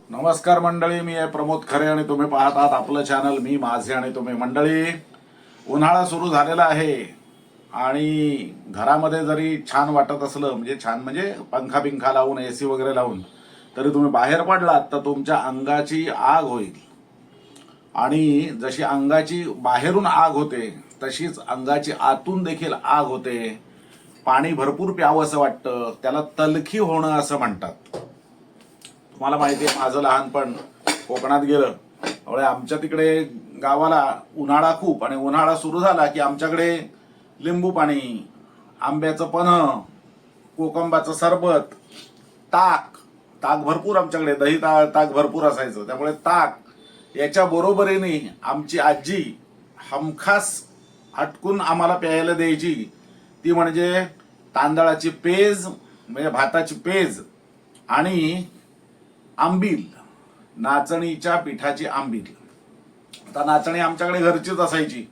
नमस्कार मंडळी, मी आहे प्रमोद खरे आणि तुम्ही पाहत आहात आपलं चॅनल मी माझे आणि तुम्ही. मंडळी, उन्हाळा सुरू झालेला आहे आणि घरामध्ये जरी छान वाटत असलं, म्हणजे छान म्हणजे पंखा बिंखा लावून एसी वगैरे लावून, तरी तुम्ही बाहेर पडलात तर तुमच्या अंगाची आग होईल. आणि जशी अंगाची बाहेरून आग होते तशीच अंगाची आतून देखील आग होते. पाणी भरपूर प्यावं असं वाटतं, त्याला तलखी होणं असं म्हणतात. तुम्हाला माहिती आहे, माझं लहानपण कोकणात गेलं त्यामुळे आमच्या तिकडे गावाला उन्हाळा खूप, आणि उन्हाळा सुरू झाला की आमच्याकडे लिंबू पाणी, आंब्याचं पन्ह, कोकंबाचं सरबत, ताक ताक भरपूर आमच्याकडे, दही ताक भरपूर असायचं. त्यामुळे ताक याच्या बरोबरीने आमची आजी हमखास हटकून आम्हाला प्यायला द्यायची, ती म्हणजे तांदळाची पेज, म्हणजे भाताची पेज आणि आंबील, नाचणीच्या पिठाची आंबील. आता नाचणी आमच्याकडे घरचीच असायची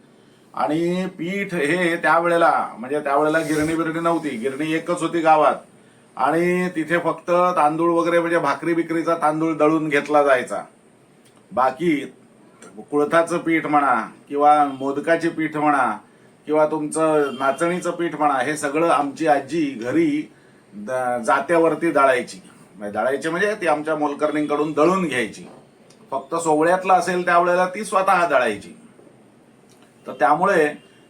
आणि पीठ हे त्यावेळेला, म्हणजे त्यावेळेला गिरणी बिरणी नव्हती, गिरणी एकच होती गावात आणि तिथे फक्त तांदूळ वगैरे म्हणजे भाकरी बिकरीचा तांदूळ दळून घेतला जायचा. बाकी कुळथाचं पीठ म्हणा किंवा मोदकाचे पीठ म्हणा किंवा तुमचं नाचणीचं पीठ म्हणा, हे सगळं आमची आजी घरी जात्यावरती दळायची. दळायची म्हणजे ती आमच्या मोलकरणींकडून दळून घ्यायची. फक्त सोवळ्यातलं असेल त्यावेळेला ती स्वतः दळायची. तर त्यामुळे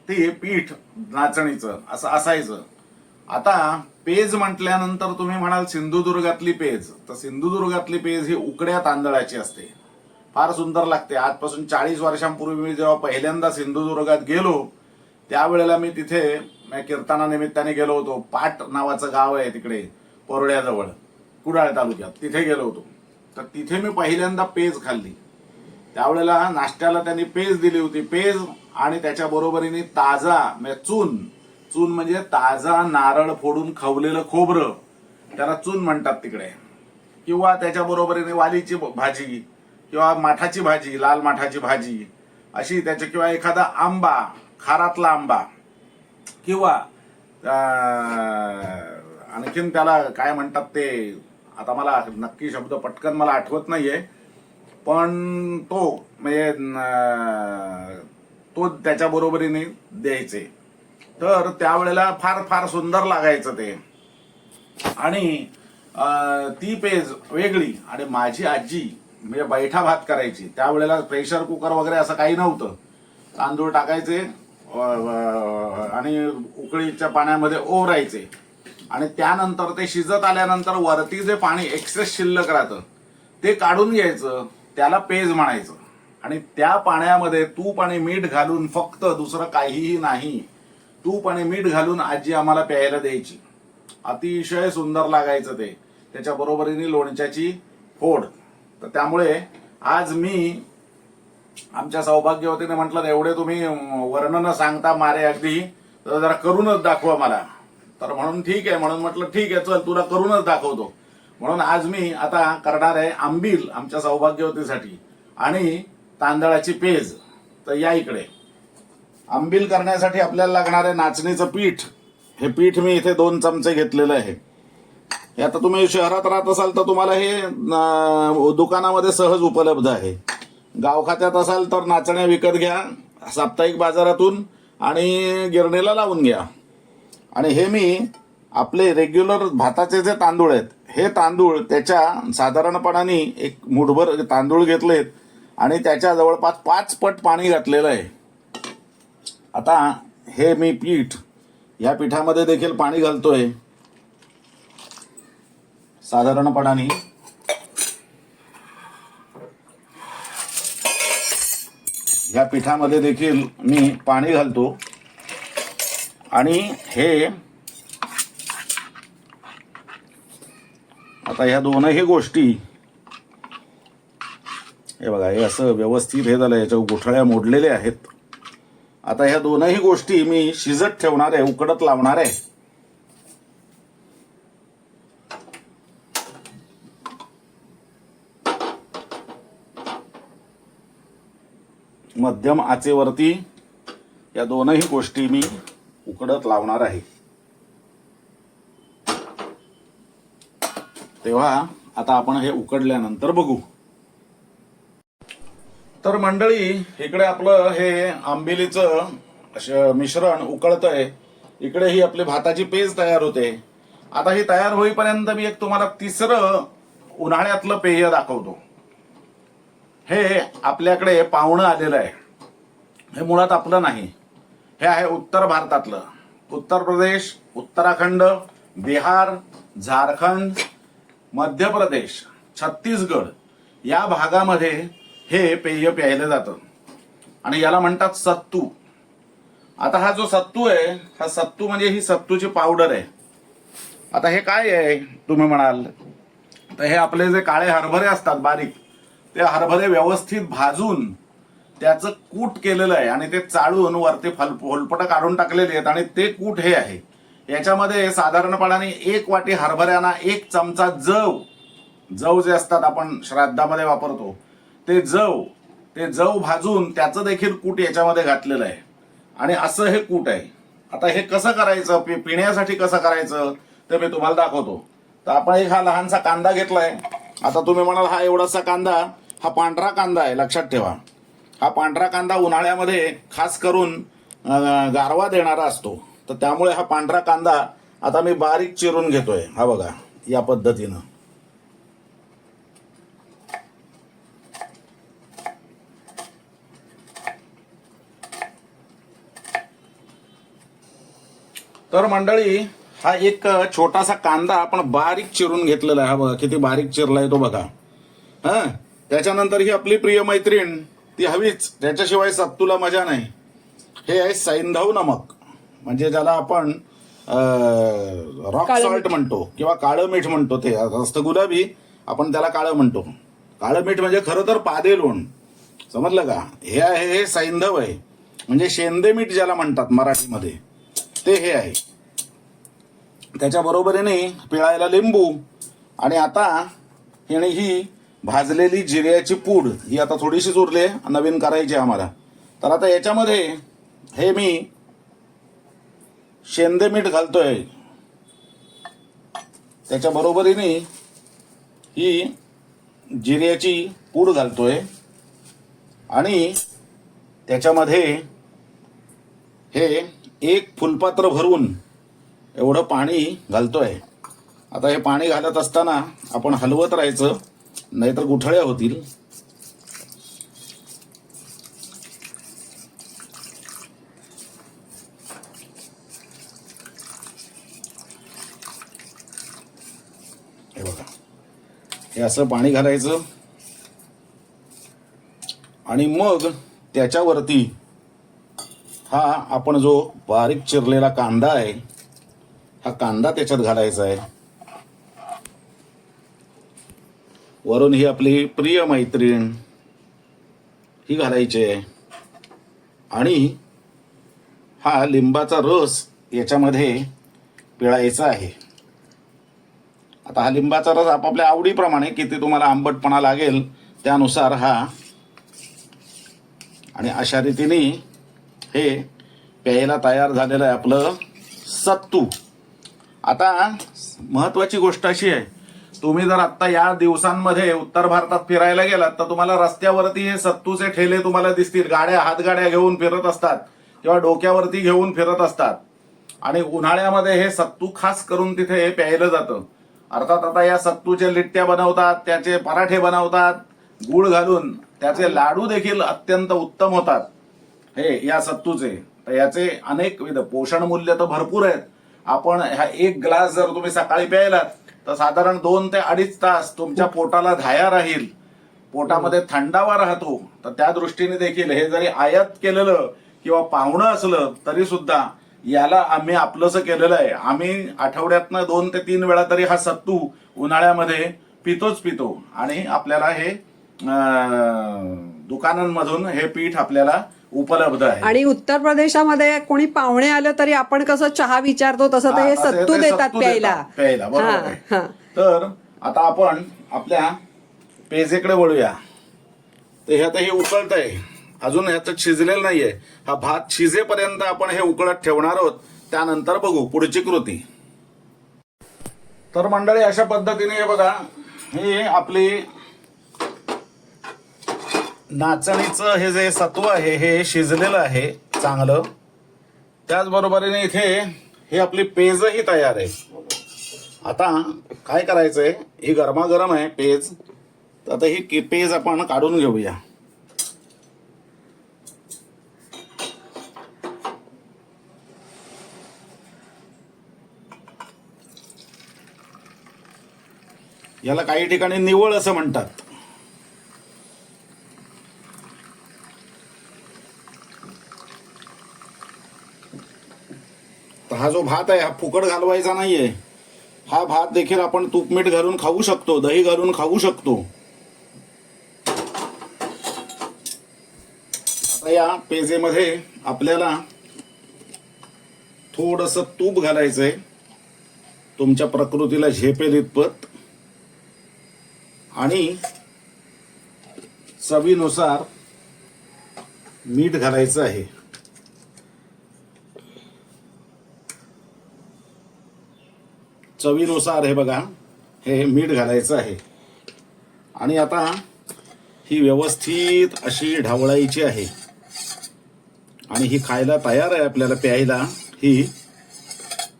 ती पीठ नाचणीचं असं असायचं. आता पेज म्हटल्यानंतर तुम्ही म्हणाल सिंधुदुर्गातली पेज, तर सिंधुदुर्गातली पेज ही उकड्या तांदळाची असते, फार सुंदर लागते. आजपासून 40 वर्षांपूर्वी मी जेव्हा पहिल्यांदा सिंधुदुर्गात गेलो त्यावेळेला मी तिथे कीर्तना निमित्ताने गेलो होतो. पाट नावाचं गाव आहे तिकडे पोरड्याजवळ, कुडाळ तालुक्यात, तिथे गेलो होतो. तर तिथे मी पहिल्यांदा पेज खाल्ली. त्यावेळेला नाश्त्याला त्यांनी पेज दिली होती, पेज आणि त्याच्या बरोबरीने ताजा म्हणजे चून म्हणजे ताजा नारळ फोडून खवलेलं खोबरं, त्याला चून म्हणतात तिकडे, किंवा त्याच्या बरोबरीने वालीची भाजी किंवा माठाची भाजी, लाल माठाची भाजी अशी त्याच्या, किंवा एखादा आंबा, खारातला आंबा, किंवा आणखीन त्याला काय म्हणतात ते, आता मला नक्की शब्द पटकन मला आठवत नाहीये, पण तो म्हणजे तो त्याच्या बरोबरीने द्यायचे. तर त्यावेळेला फार फार सुंदर लागायचं ते. आणि ती पेज वेगळी. आणि माझी आजी म्हणजे बैठा भात करायची. त्यावेळेला प्रेशर कुकर वगैरे असं काही नव्हतं. तांदूळ टाकायचे आणि उकळीच्या पाण्यामध्ये ओरायचे आणि त्यानंतर ते शिजत आल्यानंतर वरती जे पाणी एक्सेस शिल्लक राहतं ते काढून घ्यायचं, त्याला पेज म्हणायचं. आणि त्या पाण्यामध्ये तूप आणि मीठ घालून, फक्त दुसरं काहीही नाही, तूप आणि मीठ घालून आजी आम्हाला प्यायला द्यायची. अतिशय सुंदर लागायचं ते. त्याच्या बरोबरीने लोणच्याची फोड. तर त्यामुळे आज मी आमच्या सौभाग्यवतीने म्हटलं, एवढे तुम्ही वर्णन सांगता मारे अगदी, तर जरा करूनच दाखवा मला. तर म्हणून ठीक आहे, म्हणून म्हटलं ठीक आहे, चल तुला करूनच दाखवतो. म्हणून आज मी आता करणार आहे आंबील आमच्या सौभाग्यवतीसाठी आणि तांदळाची पेज. तर या इकडे. आंबील करण्यासाठी आपल्याला लागणार आहे नाचणीचं पीठ. हे पीठ मी इथे 2 चमचे घेतलेलं आहे. हे आता तुम्ही शहरात राहत असाल तर तुम्हाला हे दुकानामध्ये सहज उपलब्ध आहे. गावखात्यात असाल तर नाचण्या विकत घ्या साप्ताहिक बाजारातून आणि गिरणीला लावून घ्या. आणि हे मी आपले रेग्युलर भाताचे जे तांदूळ आहेत, हे तांदूळ त्याच्या साधारणपणाने एक मुठभर तांदूळ घेतलेत आणि त्याच्या जवळपास 5 पट पाणी घातलेलं आहे. आता हे मी पीठ, या पिठामध्ये देखील पाणी घालतोय साधारणपणाने. या पिठामध्ये देखील मी पाणी घालतो आणि हे आता ह्या दोनही गोष्टी, हे बघा, हे असं व्यवस्थित हे झालं, याच्या गुठळ्या मोडलेल्या आहेत. आता ह्या दोनही गोष्टी मी शिजत ठेवणार आहे, उकडत लावणार आहे. मध्यम आचेवरती या दोनही गोष्टी मी उकडत लावणार आहे. तेव्हा आता आपण हे उकडल्यानंतर बघू. तर मंडळी, इकडे आपलं हे आंबिलीचं मिश्रण उकळतंय, इकडे ही आपली भाताची पेज तयार होते. आता ही तयार होईपर्यंत मी एक तुम्हाला तिसरं उन्हाळ्यातलं पेय दाखवतो. हे आपल्याकडे पाहुणं आलेलं आहे. हे मुळात आपलं नाही, हे आहे उत्तर भारतातलं. उत्तर प्रदेश, उत्तराखंड, बिहार, झारखंड, मध्य प्रदेश, छत्तीसगड या भागामध्ये हे पेय प्यायलं जातं आणि याला म्हणतात सत्तू. आता हा जो सत्तू आहे, हा सत्तू म्हणजे ही सत्तूची पावडर आहे. आता हे काय आहे तुम्ही म्हणाल, तर हे आपले जे काळे हरभरे असतात बारीक, ते हरभरे व्यवस्थित भाजून त्याचं कूट केलेलं आहे आणि ते चाळून वरती फोलपटं काढून टाकलेले आहेत आणि ते कूट हे आहे. याच्यामध्ये साधारणपणाने 1 वाटी हरभऱ्यांना 1 चमचा जव जे असतात आपण श्राद्धामध्ये वापरतो, ते जव भाजून त्याचं देखील कूट याच्यामध्ये घातलेलं आहे आणि असं हे कूट आहे. आता हे कसं करायचं, पिण्यासाठी कसं करायचं ते मी तुम्हाला दाखवतो. तर आपण एक हा लहानसा कांदा घेतलाय. आता तुम्ही म्हणाल हा एवढासा कांदा, हा पांढरा कांदा आहे, लक्षात ठेवा. हा पांढरा कांदा उन्हाळ्यामध्ये खास करून गारवा देणारा असतो, तर त्यामुळे हा पांढरा कांदा आता मी बारीक चिरून घेतोय. हा बघा, या पद्धतीनं. तर मंडळी, हा एक छोटासा कांदा आपण बारीक चिरून घेतलेला आहे. हा बघा किती बारीक चिरलाय तो बघा. त्याच्यानंतर ही आपली प्रिय मैत्रीण ती हवीच, त्याच्याशिवाय सत्तूला मजा नाही. हे आहे सैंधव नमक, म्हणजे ज्याला आपण रॉक सॉल्ट म्हणतो किंवा काळं मीठ म्हणतो. ते असतं गुलाबी, आपण त्याला काळं म्हणतो. काळं मीठ म्हणजे खरं तर पादे लोण, समजलं का. हे आहे, हे सैंधव आहे, म्हणजे शेंदे मीठ ज्याला म्हणतात मराठीमध्ये, ते हे आहे. त्याच्या बरोबरीने पिळायला लिंबू आणि आता ही भाजलेली जिऱ्याची पूड, ही आता थोडीशीच उरली, नवीन करायची आम्हाला. तर आता याच्यामध्ये हे मी शेंदे मीठ घालतोय, त्याच्या बरोबरीने ही जिऱ्याची पूड घालतोय आणि त्याच्यामध्ये हे 1 फुलपात्र भरून एवढं पाणी घालतोय. आता हे पाणी घालत असताना आपण हलवत राहायचं, नाहीतर गुठळ्या होतील. हे बघा, हे असं पाणी घालायचं आणि मग त्याच्यावरती हा आपण जो बारीक चिरलेला कांदा आहे, हा कांदा त्याच्यात घालायचा आहे. वरून ही आपली प्रिय मैत्रीण ही घालायची आहे आणि हा लिंबाचा रस याच्यामध्ये पिळायचा आहे. आता हा लिंबाचा रस आपापल्या आवडीप्रमाणे, किती तुम्हाला आंबटपणा लागेल त्यानुसार हा. आणि अशा रीतीने हे प्यायला तयार झालेलं आहे आपलं सत्तू. आता महत्वाची गोष्ट अशी आहे, तुम्ही जर आता या दिवसांमध्ये उत्तर भारतात फिरायला गेलात तर तुम्हाला रस्त्यावरती हे सत्तूचे ठेले तुम्हाला दिसतील. गाड्या, हातगाड्या घेऊन फिरत असतात किंवा डोक्यावरती घेऊन फिरत असतात आणि उन्हाळ्यामध्ये हे सत्तू खास करून तिथे प्यायलं जातं. अर्थात आता या सत्तूचे लिट्ट्या बनवतात, त्याचे पराठे बनवतात, गूळ घालून त्याचे लाडू देखील अत्यंत उत्तम होतात हे या सत्तूचे. तर याचे अनेक विध पोषण मूल्य तर भरपूर आहेत. आपण ह्या 1 ग्लास जर तुम्ही सकाळी प्यायलात तर साधारण 2 ते 2.5 तास तुमच्या पोटाला धाया राहील, पोटामध्ये थंडावा राहतो. तर त्या दृष्टीने देखील हे जरी आयात केलेलं किंवा पाहुणं असलं तरी सुद्धा याला आम्ही आपलंसं केलेलं आहे. आम्ही आठवड्यातनं 2 ते 3 वेळा तरी हा सत्तू उन्हाळ्यामध्ये पितो आणि आपल्याला हे दुकानांमधून हे पीठ आपल्याला उपलब्ध आहे. आणि उत्तर प्रदेशामध्ये कोणी पाहुणे आलं तरी आपण कसं चहा विचारतो तसं ते हे सत्तू देतात प्यायला. बरोबर आहे. तर आता आपण आपल्या पेजेकडे वळूया. तर हे आता हे उकळतंय, अजून ह्याचं शिजलेलं नाहीये. हा भात शिजेपर्यंत आपण हे उकळत ठेवणार आहोत, त्यानंतर बघू पुढची कृती. तर मंडळी, अशा पद्धतीने हे बघा, ही आपली नाचणीचं हे जे सत्व आहे हे शिजलेलं आहे चांगलं. त्याचबरोबरीने इथे हे आपली पेजही तयार आहे. आता काय करायचंय, ही गरमागरम आहे पेज. तर आता ही पेज आपण काढून घेऊया. याला काही ठिकाणी निवळ असं म्हणतात. तर हा जो भात आहे हा फुकट घालवायचा नाहीये. हा भात देखील आपण तूप मीठ घालून खाऊ शकतो, दही घालून खाऊ शकतो. आता या पेजेमध्ये आपल्याला थोडंसं तूप घालायचंय, तुमच्या प्रकृतीला झेपेल इतपत, आणि चवीनुसार मीठ घालायचं आहे. चवीनुसार हे बघा, हे मीठ घालायचं आहे. आणि आता ही व्यवस्थित अशी ढवळायची आहे. आणि ही खायला तयार आहे आपल्याला प्यायला. ही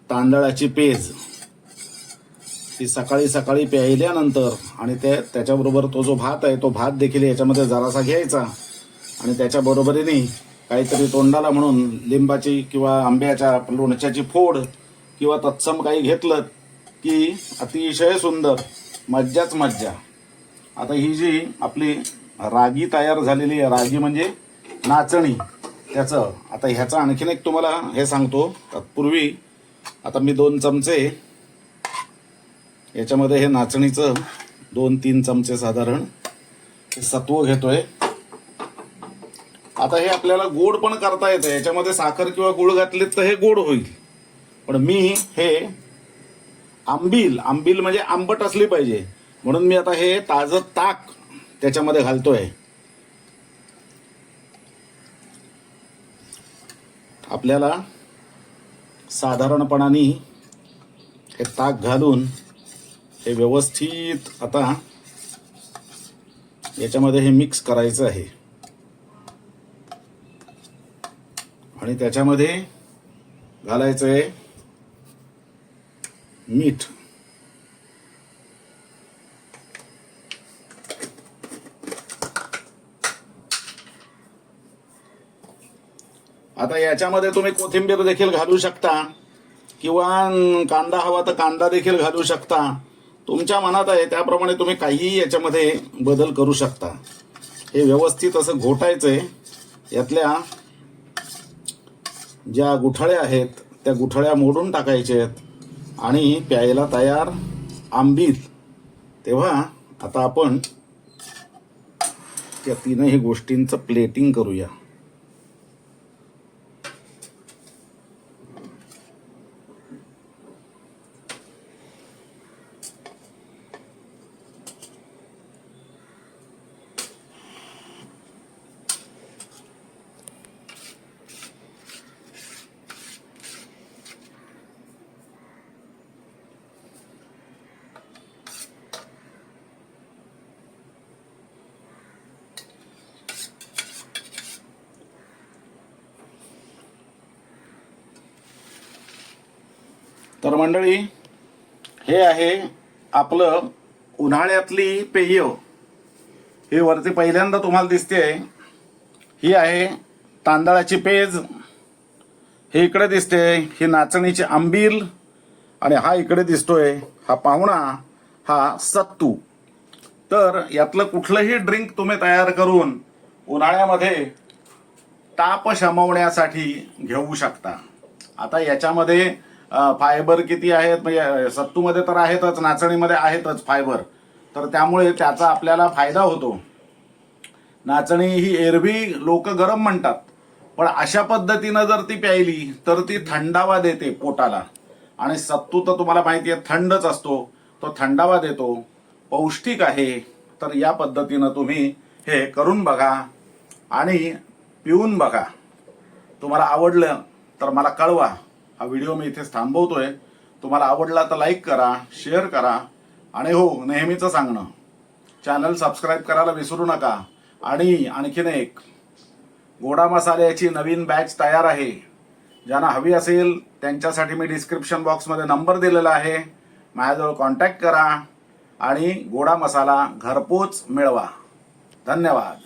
तांदळाची पेज ही सकाळी सकाळी प्यायल्यानंतर, आणि त्याच्याबरोबर तो जो भात आहे तो भात देखील याच्यामध्ये जरासा घ्यायचा, आणि त्याच्या बरोबरीने काहीतरी तोंडाला म्हणून लिंबाची किंवा आंब्याच्या लोणच्याची फोड किंवा तत्सम काही घेतलं की अतिशय सुंदर, मज्जाच मज्जा. आता ही जी आपली रागी तयार झालेली आहे, रागी म्हणजे नाचणी, त्याचं आता ह्याचं आणखीन एक तुम्हाला हे सांगतो. तत्पूर्वी आता मी 2 चमचे याच्यामध्ये हे नाचणीचं 2-3 चमचे साधारण हे सत्व घेतोय. आता हे आपल्याला गोड पण करता येतं, याच्यामध्ये साखर किंवा गुळ घातलीत तर हे गोड होईल. पण मी हे आंबील म्हणजे आंबट असली पाहिजे म्हणून मी आता हे ताजं ताक त्याच्यामध्ये घालतोय. आपल्याला साधारणपणाने हे ताक घालून हे व्यवस्थित आता याच्यामध्ये हे मिक्स करायचं आहे. आणि त्याच्यामध्ये घालायचं आहे मीठ. आता याच्यामध्ये तुम्ही कोथिंबीर देखील घालू शकता, किंवा कांदा हवा तर कांदा देखील घालू शकता. तुमच्या मनात आहे त्याप्रमाणे तुम्ही काहीही याच्यामध्ये बदल करू शकता. हे व्यवस्थित असं घोटायचंय. यातल्या ज्या गुठळ्या आहेत त्या गुठळ्या मोडून टाकायच्या आहेत, आणि प्यायला तयार आंबील. तेव्हा आता आपण त्या तीनही गोष्टींचं प्लेटिंग करूया. तर मंडळी, हे आहे आपलं उन्हाळ्यातली पेय. ही वरती पहिल्यांदा तुम्हाला दिसते, ही आहे तांदळाची पेज. हे इकडे दिसते ही नाचणीची आंबील, आणि हा इकडे दिसतोय हा पाहुणा, हा सत्तू. तर यातलं कुठलंही ड्रिंक तुम्ही तयार करून उन्हाळ्यामध्ये ताप शमवण्यासाठी घेऊ शकता. आता याच्यामध्ये फायबर किती आहेत, म्हणजे सत्तूमध्ये तर आहेतच, नाचणीमध्ये आहेतच फायबर, तर त्यामुळे त्याचा आपल्याला फायदा होतो. नाचणी ही एरवी लोक गरम म्हणतात, पण अशा पद्धतीनं जर ती प्यायली तर ती थंडावा देते पोटाला. आणि सत्तू तर तुम्हाला माहिती आहे थंडच असतो, तो थंडावा देतो, पौष्टिक आहे. तर या पद्धतीनं तुम्ही हे करून बघा आणि पिऊन बघा. तुम्हाला आवडलं तर मला कळवा. हा व्हिडिओ मी इथेच थांबवतोय. तुम्हाला आवडला तर लाईक करा, शेअर करा, आणि हो, नेहमीचं सांगणं, चॅनल सबस्क्राईब करायला विसरू नका. आणि आणखीन एक गोडा मसाल्याची नवीन बॅच तयार आहे. ज्यांना हवी असेल त्यांच्यासाठी मी डिस्क्रिप्शन बॉक्समध्ये नंबर दिलेला आहे. माझ्याजवळ कॉन्टॅक्ट करा आणि गोडा मसाला घरपोच मिळवा. धन्यवाद.